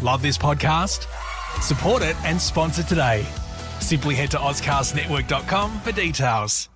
Love this podcast? Support it and sponsor today. Simply head to AuscastNetwork.com for details.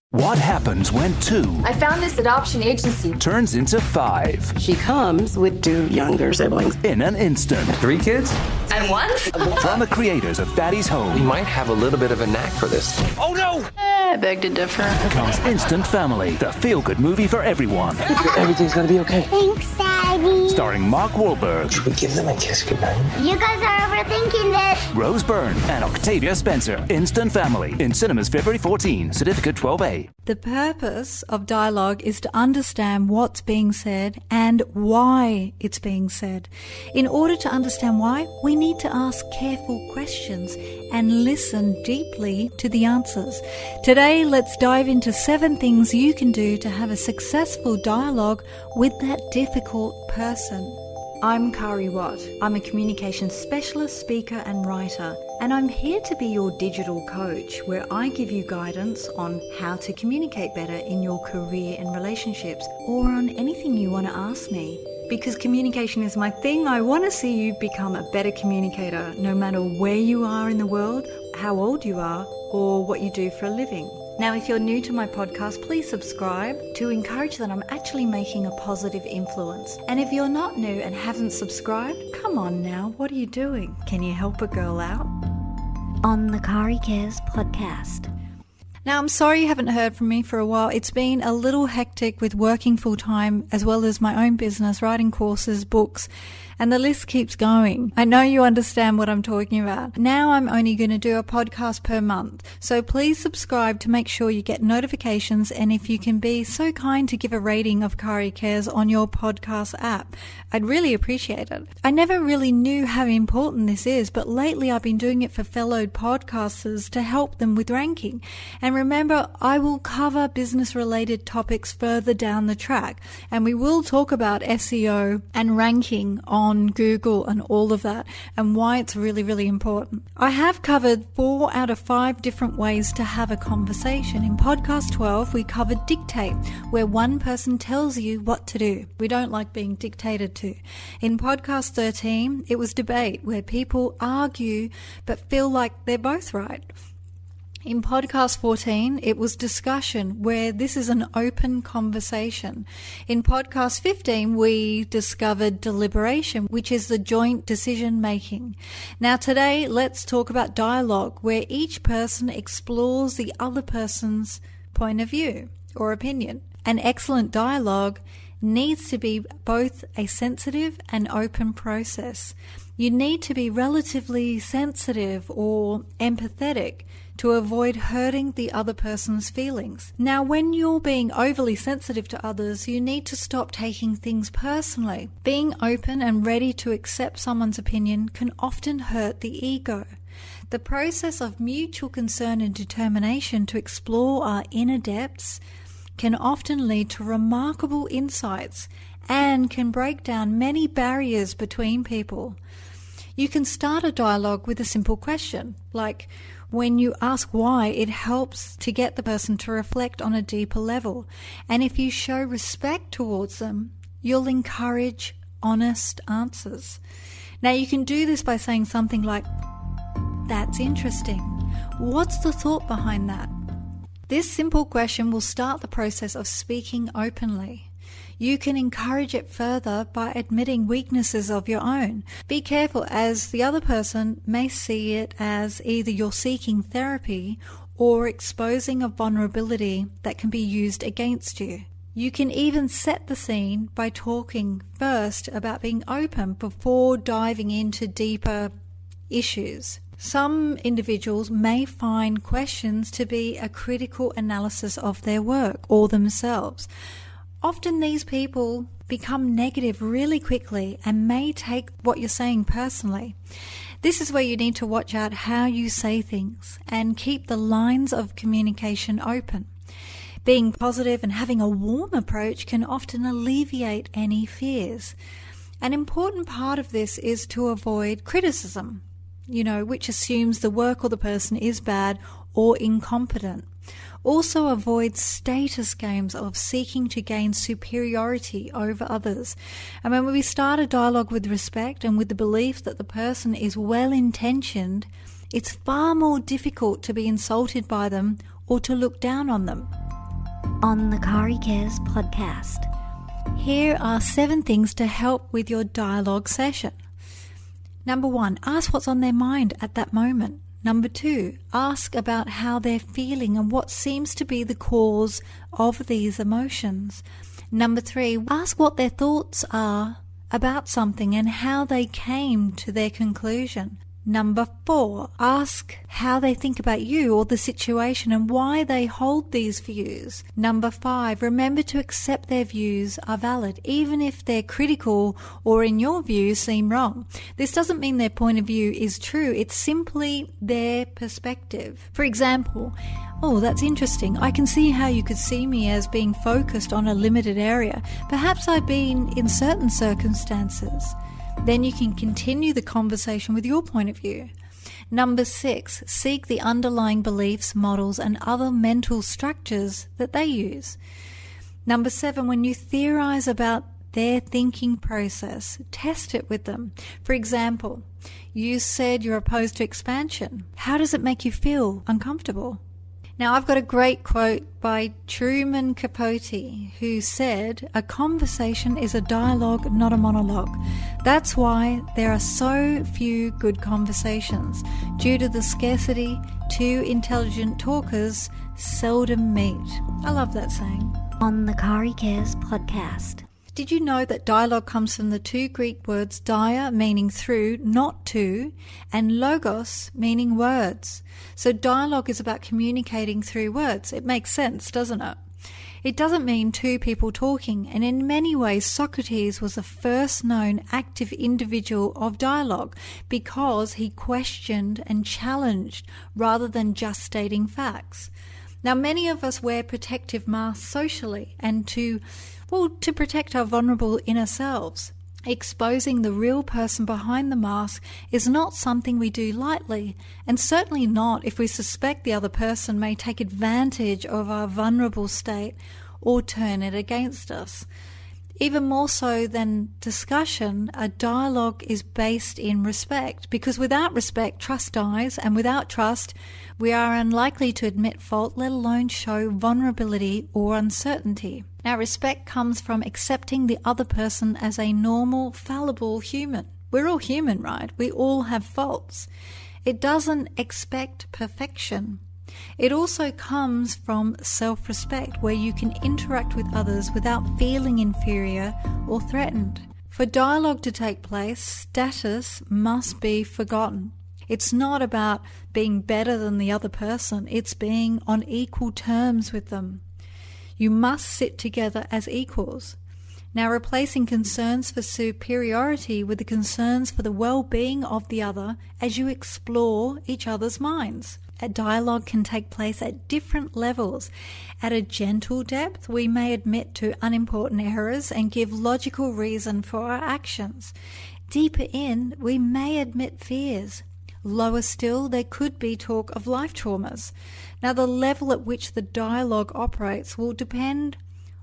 What happens when 2 I found this adoption agency. turns into 5 She comes with 2 younger siblings. in an instant? 3 kids? And once? From the creators of Daddy's We Home might have a little bit of a knack for this. Oh no! I beg to differ. comes Instant Family, the feel-good movie for everyone. Everything's gonna be okay. Thanks, Daddy. Starring Mark Wahlberg, Should we give them a kiss goodnight? You guys are overthinking this. Rose Byrne, and Octavia Spencer. Instant Family, in cinemas February 14. Certificate 12A. The purpose of dialogue is to understand what's being said and why it's being said. In order to understand why, we need to ask careful questions and listen deeply to the answers. Today, let's dive into 7 things you can do to have a successful dialogue with that difficult person. I'm Kari Watt. I'm a communications specialist, speaker and writer, and I'm here to be your digital coach where I give you guidance on how to communicate better in your career and relationships, or on anything you want to ask me. Because communication is my thing, I want to see you become a better communicator, no matter where you are in the world, how old you are, or what you do for a living. Now, if you're new to my podcast, please subscribe to encourage that I'm actually making a positive influence. And if you're not new and haven't subscribed, come on now, what are you doing? Can you help a girl out? On the Kari Cares podcast. Now, I'm sorry you haven't heard from me for a while. It's been a little hectic with working full-time as well as my own business, writing courses, books, and the list keeps going. I know you understand what I'm talking about. Now I'm only going to do a podcast per month, so please subscribe to make sure you get notifications, and if you can be so kind to give a rating of Kari Cares on your podcast app, I'd really appreciate it. I never really knew how important this is, but lately I've been doing it for fellow podcasters to help them with ranking. And remember, I will cover business-related topics further down the track, and we will talk about SEO and ranking on Google and all of that, and why it's really, really important. I have covered 4 out of 5 different ways to have a conversation. In podcast 12, we covered dictate, where one person tells you what to do. We don't like being dictated to. In podcast 13, it was debate, where people argue but feel like they're both right. In podcast 14, it was discussion, where this is an open conversation. In podcast 15, we discovered deliberation, which is the joint decision making. Now today, let's talk about dialogue, where each person explores the other person's point of view or opinion. An excellent dialogue needs to be both a sensitive and open process. You need to be relatively sensitive or empathetic to avoid hurting the other person's feelings. Now, when you're being overly sensitive to others, you need to stop taking things personally. Being open and ready to accept someone's opinion can often hurt the ego. The process of mutual concern and determination to explore our inner depths can often lead to remarkable insights and can break down many barriers between people. You can start a dialogue with a simple question, like when you ask why, it helps to get the person to reflect on a deeper level. And if you show respect towards them, you'll encourage honest answers. Now, you can do this by saying something like, "That's interesting. What's the thought behind that?" This simple question will start the process of speaking openly. You can encourage it further by admitting weaknesses of your own. Be careful, as the other person may see it as either you're seeking therapy or exposing a vulnerability that can be used against you. You can even set the scene by talking first about being open before diving into deeper issues. Some individuals may find questions to be a critical analysis of their work or themselves. Often these people become negative really quickly and may take what you're saying personally. This is where you need to watch out how you say things and keep the lines of communication open. Being positive and having a warm approach can often alleviate any fears. An important part of this is to avoid criticism, which assumes the work or the person is bad or incompetent. Also avoid status games of seeking to gain superiority over others. And when we start a dialogue with respect and with the belief that the person is well-intentioned, it's far more difficult to be insulted by them or to look down on them. On the Kari Cares podcast. Here are 7 things to help with your dialogue session. Number 1, ask what's on their mind at that moment. Number 2, ask about how they're feeling and what seems to be the cause of these emotions. Number 3, ask what their thoughts are about something and how they came to their conclusion. Number 4, ask how they think about you or the situation and why they hold these views. Number 5, remember to accept their views are valid, even if they're critical or in your view seem wrong. This doesn't mean their point of view is true, it's simply their perspective. For example, oh, that's interesting. I can see how you could see me as being focused on a limited area. Perhaps I've been in certain circumstances. Then you can continue the conversation with your point of view. Number 6, seek the underlying beliefs, models, and other mental structures that they use. Number 7, when you theorize about their thinking process, test it with them. For example, you said you're opposed to expansion. How does it make you feel uncomfortable? Now, I've got a great quote by Truman Capote, who said, "A conversation is a dialogue, not a monologue." That's why there are so few good conversations. Due to the scarcity, 2 intelligent talkers seldom meet. I love that saying. On the Kari Cares podcast. Did you know that dialogue comes from the 2 Greek words dia, meaning through, not to, and logos, meaning words? So dialogue is about communicating through words. It makes sense, doesn't it? It doesn't mean 2 people talking, and in many ways Socrates was the first known active individual of dialogue because he questioned and challenged rather than just stating facts. Now, many of us wear protective masks socially and to protect our vulnerable inner selves. Exposing the real person behind the mask is not something we do lightly, and certainly not if we suspect the other person may take advantage of our vulnerable state or turn it against us. Even more so than discussion, a dialogue is based in respect, because without respect, trust dies, and without trust, we are unlikely to admit fault, let alone show vulnerability or uncertainty. Now, respect comes from accepting the other person as a normal, fallible human. We're all human, right? We all have faults. It doesn't expect perfection. It also comes from self-respect, where you can interact with others without feeling inferior or threatened. For dialogue to take place, status must be forgotten. It's not about being better than the other person, it's being on equal terms with them. You must sit together as equals. Now, replacing concerns for superiority with the concerns for the well-being of the other as you explore each other's minds. A dialogue can take place at different levels. At a gentle depth, we may admit to unimportant errors and give logical reason for our actions. Deeper in, we may admit fears. Lower still, there could be talk of life traumas. Now, the level at which the dialogue operates will depend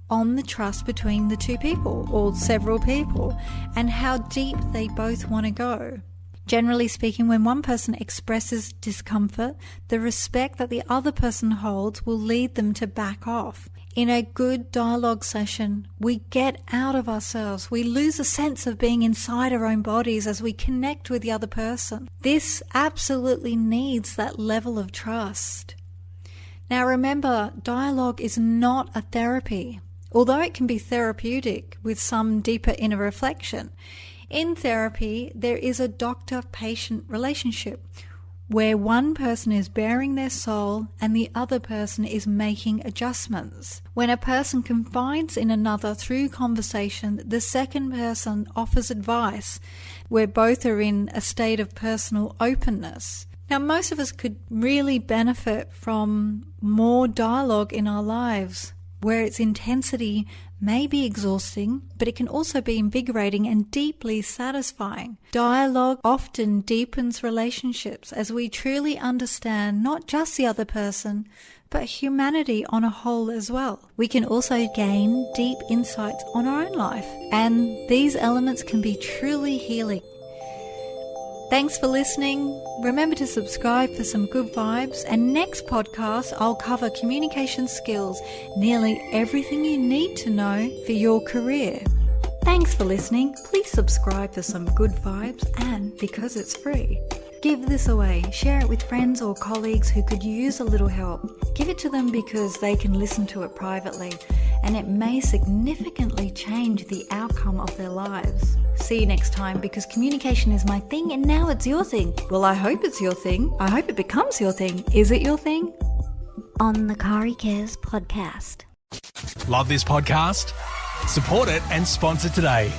on the trust between the 2 people or several people and how deep they both want to go. Generally speaking, when one person expresses discomfort, the respect that the other person holds will lead them to back off. In a good dialogue session, we get out of ourselves. We lose a sense of being inside our own bodies as we connect with the other person. This absolutely needs that level of trust. Now remember, dialogue is not a therapy, although it can be therapeutic with some deeper inner reflection. In therapy, there is a doctor-patient relationship where one person is bearing their soul and the other person is making adjustments. When a person confides in another through conversation, the second person offers advice where both are in a state of personal openness. Now, most of us could really benefit from more dialogue in our lives, where its intensity may be exhausting, but it can also be invigorating and deeply satisfying. Dialogue often deepens relationships as we truly understand not just the other person, but humanity on a whole as well. We can also gain deep insights on our own life, and these elements can be truly healing. Thanks for listening. Remember to subscribe for some good vibes, and next podcast I'll cover communication skills, nearly everything you need to know for your career. Thanks for listening. Please subscribe for some good vibes, and because it's free. Give this away. Share it with friends or colleagues who could use a little help. Give it to them because they can listen to it privately, and it may significantly change the outcome of their lives. See you next time, because communication is my thing and now it's your thing. Well, I hope it's your thing. I hope it becomes your thing. Is it your thing? On the Kari Cares podcast. Love this podcast? Support it and sponsor today.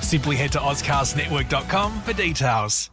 Simply head to AuscastNetwork.com for details.